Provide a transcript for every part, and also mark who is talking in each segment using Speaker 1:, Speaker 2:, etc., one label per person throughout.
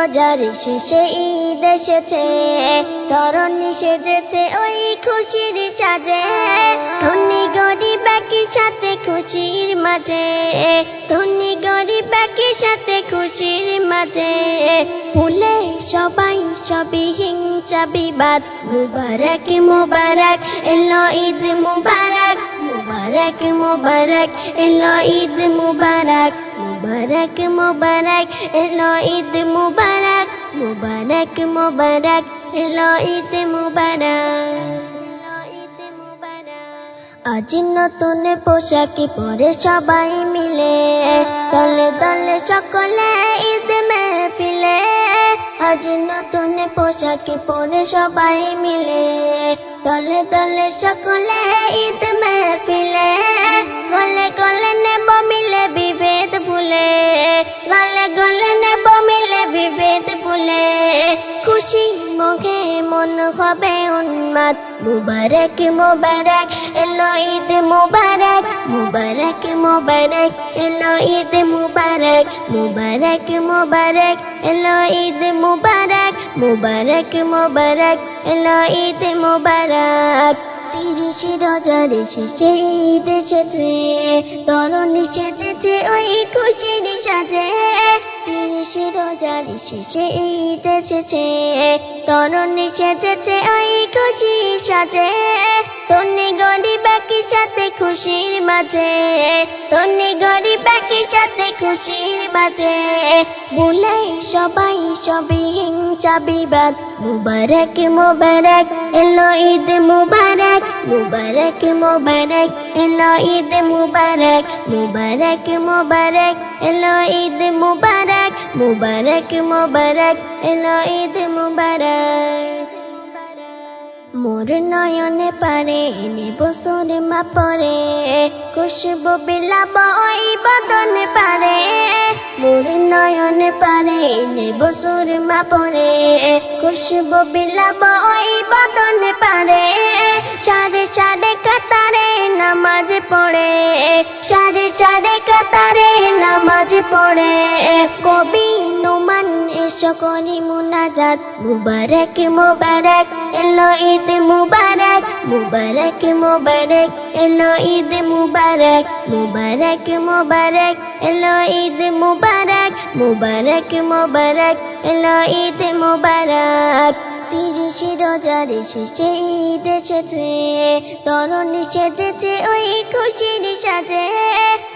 Speaker 1: রোজার শেষে ঈদ এসেছে, তরুণী সেজেছে ওই খুশির সাজে। ধনী গরিব একই সাথে খুশির মাঝে, ধনী গরিব একই সাথে খুশির মাঝে। ভুলে সবাই সবই হিংসা বিবাদ, মুবারক মুবারক এলো ঈদ মুবারক, মুবারক মুবারক এলো ঈদ মুবারক, মুবারক মুবারক এলো ঈদ মুবারক, মুবারক মুবারক এলো ঈদ মুবারক। আজ নতুন পোশাক পরে সবাই মিলে, দলে দলে সকলে ঈদ মেহফিলে। আজ নতুন পোশাক পরে সবাই মিলে, দলে দলে সকলে ঈদ মেহফিলে। গলে গলে নেব মিলে বিভেদ ভুলে, গলে গলে নেব মিলে বিভেদ ভুলে। খুশি মুখে মন হবে উন্মাদ, মুবারক মুবারক এলো ঈদ মুবারক, মুবারক মুবারক এলো ঈদ মুবারক, মুবারক মুবারক এলো ঈদ মুবারক, মুবারক মুবারক এলো ঈদ মুবারক। 30 রোজার শেষে ঈদ এসেছে, তরুণী সেজেছে ওই খুশির সাজে। 30 রোজার শেষে ঈদ এসেছে, তরুণী সেজেছে ওই খুশির সাজে। ধনী গরিব একই সাথে খুশির মাঝে, ধনী গরিব একই সাথে খুশির মাঝে। ভুলে সবাই সবই হিংসা বিবাদ, মুবারক মুবারক এলো ঈদ মুবারক, মুবারক মুবারক এলো ঈদ মুবারক, মুবারক মুবারক এলো ঈদ মুবারক, মুবারক মুবারক এলো ঈদ মুবারক। মোর নয়নে পারে নেব সুরমা পরে, খুশবু বিলাব ওই বদনে পারে। মোর নয়নে পারে নেব সুরমা পরে, খুশবু বিলাব ওই বদনে পারে। সারে সারে কাতারে নামাজ পড়ে, সারে সারে কাতারে নামাজ পড়ে। কবি নুমান এসো করি মুনাজাত, মুবারক মুবারক এলো ঈদ মুবারক, মুবারক মুবারক এলো ঈদ মুবারক, মুবারক মুবারক এলো ঈদ মুবারক, মুবারক মুবারক এলো ঈদ মুবারক। 30 রোজার শেষে ঈদ এসেছে, তরুণী সেজেছে ওই খুশির সাজে।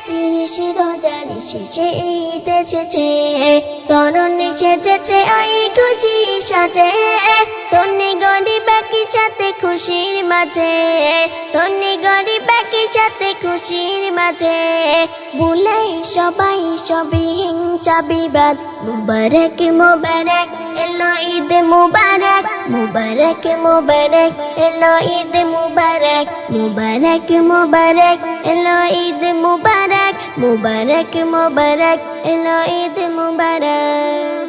Speaker 1: 30 রোজার শেষে ঈদ এসেছে, তরুণী সেজেছে ওই খুশির সাজে। ধনী গরিব একই সাথে খুশির মাঝে, ধনী গরিব একই সাথে খুশির মাঝে। ভুলে সবাই সবই হিংসা বিবাদ, মুবারক মুবারক এলো ঈদ মুবারক, মুবারক মুবারক এলো ঈদ মুবারক, মুবারক মুবারক এলো ঈদ মুবারক, মুবারক মুবারক এলো ঈদ মুবারক।